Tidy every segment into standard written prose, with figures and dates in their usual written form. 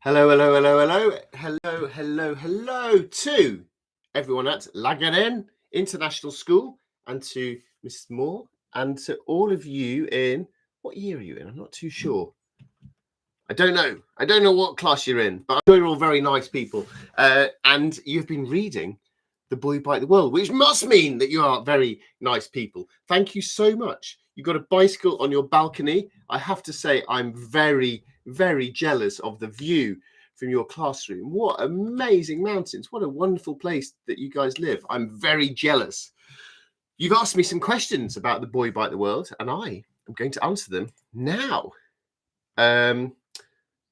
Hello, hello, hello, hello, hello, hello, hello to everyone at Garenne International School and to Mrs. Moore and to all of you in, what year are you in? I'm not too sure. I don't know. I don't know what class you're in, but I'm sure you're all very nice people. And you've been reading The Boy Bite the World, which must mean that you are very nice people. Thank you so much. You've got a bicycle on your balcony. I have to say, I'm very, very jealous of the view from your classroom. What amazing mountains. What a wonderful place that you guys live. I'm very jealous. You've asked me some questions about The Boy Bite the World, and I am going to answer them now.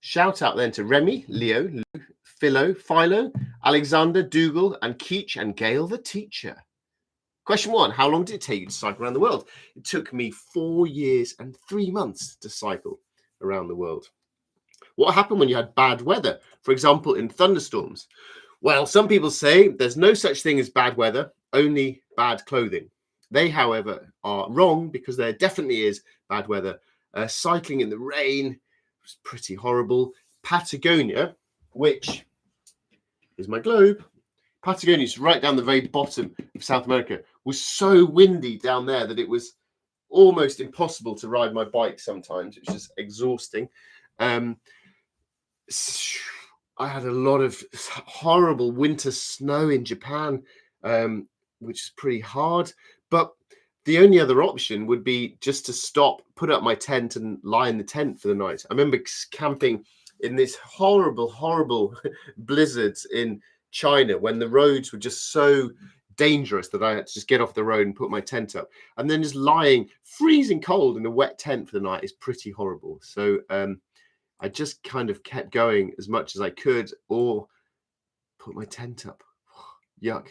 Shout out then to Remy, Leo, Lou, Philo, Alexander, Dougal, and Keach and Gail the teacher. Question 1. How long did it take you to cycle around the world? It took me 4 years and 3 months to cycle around the world. What happened when you had bad weather? For example, in thunderstorms. Well, some people say there's no such thing as bad weather, only bad clothing. They, however, are wrong because there definitely is bad weather. Cycling in the rain was pretty horrible. Patagonia, which is my globe, Patagonia is right down the very bottom of South America, was so windy down there that it was almost impossible to ride my bike sometimes. It was just exhausting. I had a lot of horrible winter snow in Japan, which is pretty hard. But the only other option would be just to stop, put up my tent and lie in the tent for the night. I remember camping in this horrible, horrible blizzards in China when the roads were just so dangerous that I had to just get off the road and put my tent up. And then just lying freezing cold in a wet tent for the night is pretty horrible. So I just kind of kept going as much as I could or put my tent up. Yuck.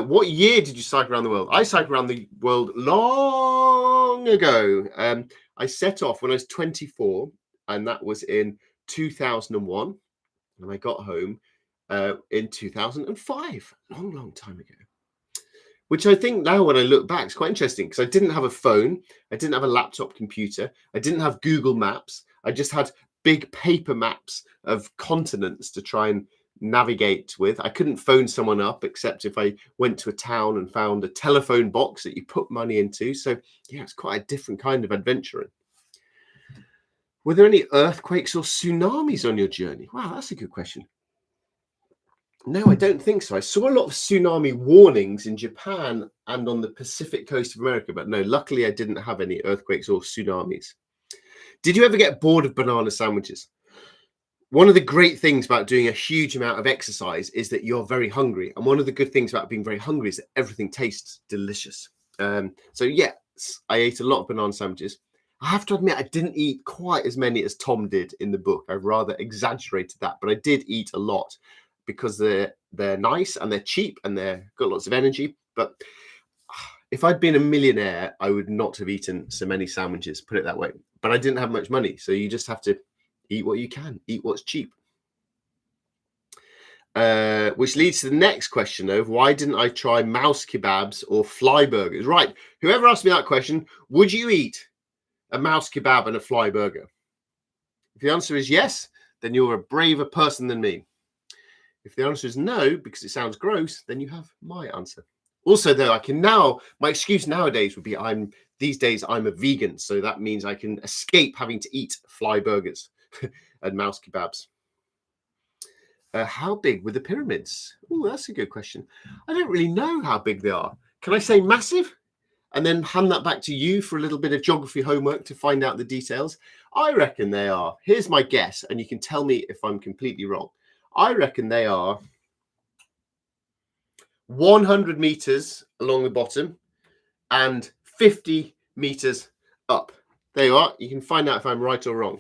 What year did you cycle around the world? I cycled around the world long ago. I set off when I was 24, and that was in 2001. And I got home in 2005, long, long time ago. Which I think now when I look back is quite interesting because I didn't have a phone. I didn't have a laptop computer. I didn't have Google Maps. I just had big paper maps of continents to try and navigate with. I couldn't phone someone up except if I went to a town and found a telephone box that you put money into. So yeah, it's quite a different kind of adventuring. Were there any earthquakes or tsunamis on your journey? Wow, that's a good question. No, I don't think so. I saw a lot of tsunami warnings in Japan and on the Pacific coast of America, but no, luckily I didn't have any earthquakes or tsunamis. Did you ever get bored of banana sandwiches? One of the great things about doing a huge amount of exercise is that you're very hungry. And one of the good things about being very hungry is that everything tastes delicious. So yes, I ate a lot of banana sandwiches. I have to admit, I didn't eat quite as many as Tom did in the book. I rather exaggerated that, but I did eat a lot because they're nice and they're cheap and they've got lots of energy. But if I'd been a millionaire, I would not have eaten so many sandwiches, put it that way. But I didn't have much money. So you just have to eat what you can, eat what's cheap. Which leads to the next question of why didn't I try mouse kebabs or fly burgers? Right. Whoever asked me that question, would you eat a mouse kebab and a fly burger? If the answer is yes, then you're a braver person than me. If the answer is no, because it sounds gross, then you have my answer. Also, though, my excuse nowadays would be these days I'm a vegan. So that means I can escape having to eat fly burgers and mouse kebabs. How big were the pyramids? Oh, that's a good question. I don't really know how big they are. Can I say massive? And then hand that back to you for a little bit of geography homework to find out the details. I reckon they are. Here's my guess, and you can tell me if I'm completely wrong. I reckon they are 100 meters along the bottom and 50 meters up. There you are. You can find out if I'm right or wrong.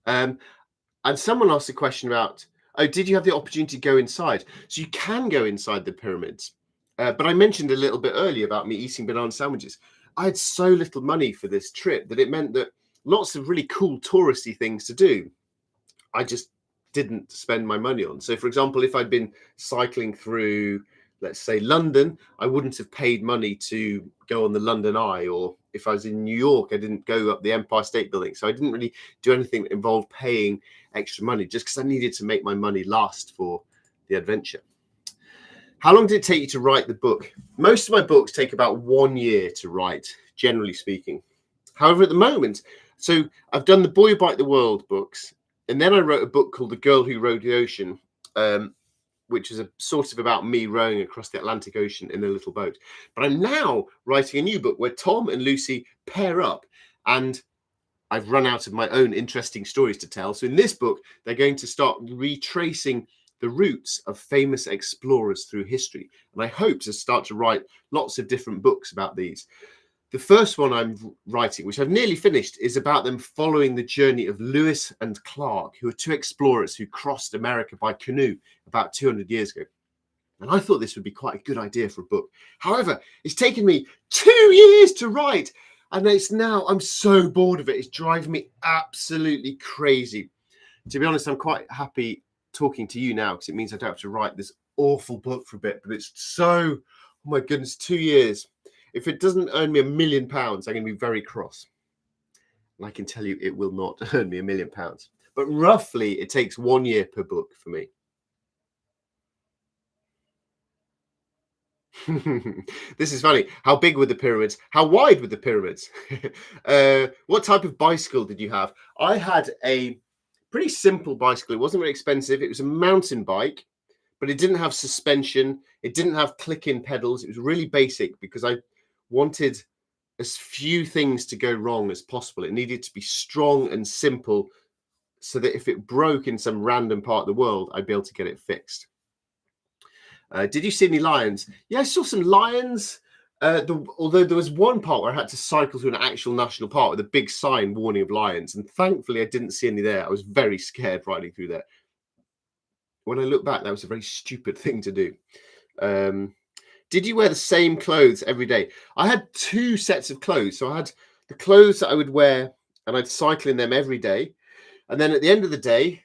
And someone asked a question about, did you have the opportunity to go inside? So you can go inside the pyramids. But I mentioned a little bit earlier about me eating banana sandwiches. I had so little money for this trip that it meant that lots of really cool touristy things to do, I just didn't spend my money on. So, for example, if I'd been cycling through let's say London, I wouldn't have paid money to go on the London Eye, or if I was in New York, I didn't go up the Empire State Building. So I didn't really do anything that involved paying extra money, just because I needed to make my money last for the adventure. How long did it take you to write the book? Most of my books take about 1 year to write, generally speaking. However, at the moment, so I've done the Boy Who Biked the World books, and then I wrote a book called The Girl Who Rode the Ocean, which is a sort of about me rowing across the Atlantic Ocean in a little boat. But I'm now writing a new book where Tom and Lucy pair up, and I've run out of my own interesting stories to tell. So in this book, they're going to start retracing the routes of famous explorers through history. And I hope to start to write lots of different books about these. The first one I'm writing, which I've nearly finished, is about them following the journey of Lewis and Clark, who are two explorers who crossed America by canoe about 200 years ago. And I thought this would be quite a good idea for a book. However, it's taken me 2 years to write. And it's now, I'm so bored of it. It's driving me absolutely crazy. To be honest, I'm quite happy talking to you now, because it means I don't have to write this awful book for a bit. But it's so, oh my goodness, 2 years. If it doesn't earn me £1 million, I'm going to be very cross. And I can tell you it will not earn me £1 million. But roughly, it takes 1 year per book for me. This is funny. How big were the pyramids? How wide were the pyramids? What type of bicycle did you have? I had a pretty simple bicycle. It wasn't very expensive. It was a mountain bike, but it didn't have suspension. It didn't have click-in pedals. It was really basic because I wanted as few things to go wrong as possible. It needed to be strong and simple so that if it broke in some random part of the world, I'd be able to get it fixed. Did you see any lions? Yeah, I saw some lions. Although there was one part where I had to cycle through an actual national park with a big sign warning of lions, and thankfully I didn't see any there. I was very scared riding through there. When I look back, that was a very stupid thing to do. Did you wear the same clothes every day? I had 2 sets of clothes. So I had the clothes that I would wear, and I'd cycle in them every day. And then at the end of the day,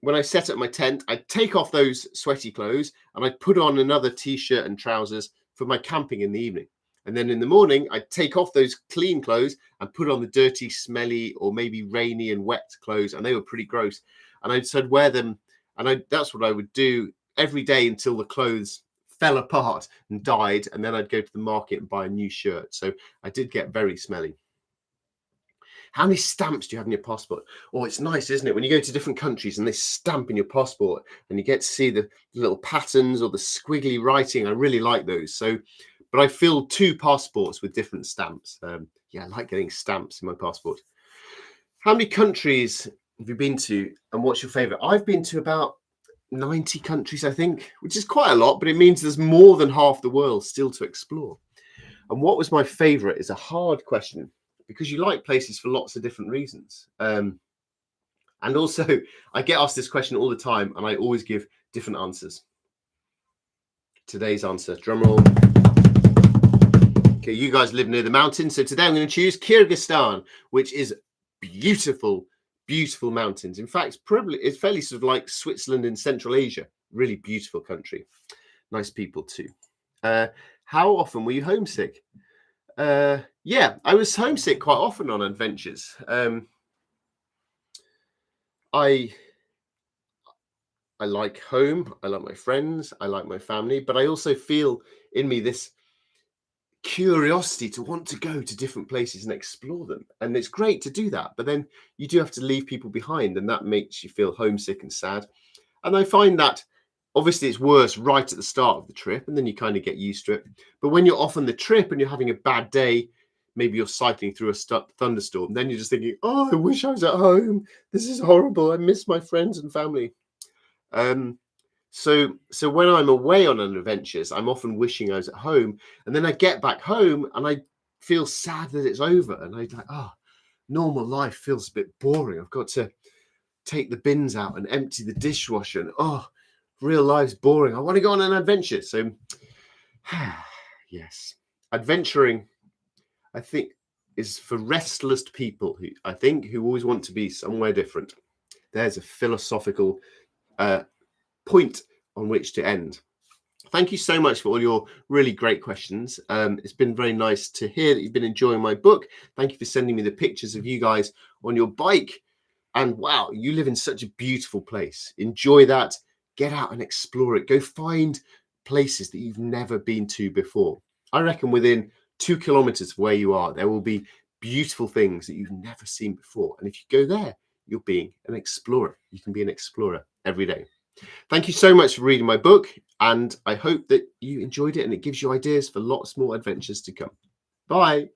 when I set up my tent, I'd take off those sweaty clothes and I'd put on another t-shirt and trousers for my camping in the evening. And then in the morning, I'd take off those clean clothes and put on the dirty, smelly, or maybe rainy and wet clothes. And they were pretty gross. And I'd wear them. And that's what I would do every day until the clothes fell apart and died. And then I'd go to the market and buy a new shirt. So I did get very smelly. How many stamps do you have in your passport? Oh, it's nice, isn't it? When you go to different countries and they stamp in your passport and you get to see the little patterns or the squiggly writing. I really like those. So, but I filled 2 passports with different stamps. Yeah, I like getting stamps in my passport. How many countries have you been to and what's your favorite? I've been to about 90 countries, I think, which is quite a lot, but it means there's more than half the world still to explore. And what was my favorite is a hard question, because you like places for lots of different reasons. And also, I get asked this question all the time, and I always give different answers. Today's answer, drum roll. Okay, you guys live near the mountains, so today I'm going to choose Kyrgyzstan, which is beautiful, beautiful mountains. In fact, it's fairly sort of like Switzerland in Central Asia. Really beautiful country. Nice people too. How often were you homesick? Yeah, I was homesick quite often on adventures. I like home. I like my friends. I like my family. But I also feel in me this curiosity to want to go to different places and explore them. And it's great to do that. But then you do have to leave people behind, and that makes you feel homesick and sad. And I find that obviously it's worse right at the start of the trip, and then you kind of get used to it. But when you're off on the trip and you're having a bad day, maybe you're cycling through a thunderstorm, then you're just thinking, oh, I wish I was at home. This is horrible. I miss my friends and family. So when I'm away on an adventures, I'm often wishing I was at home. And then I get back home and I feel sad that it's over. And I'm like, oh, normal life feels a bit boring. I've got to take the bins out and empty the dishwasher. And oh, real life's boring. I want to go on an adventure. So yes, adventuring, I think, is for restless people who always want to be somewhere different. There's a philosophical point on which to end. Thank you so much for all your really great questions. It's been very nice to hear that you've been enjoying my book. Thank you for sending me the pictures of you guys on your bike. And wow, you live in such a beautiful place. Enjoy that. Get out and explore it. Go find places that you've never been to before. I reckon within 2 kilometers of where you are, there will be beautiful things that you've never seen before. And if you go there, you're being an explorer. You can be an explorer every day. Thank you so much for reading my book, and I hope that you enjoyed it and it gives you ideas for lots more adventures to come. Bye.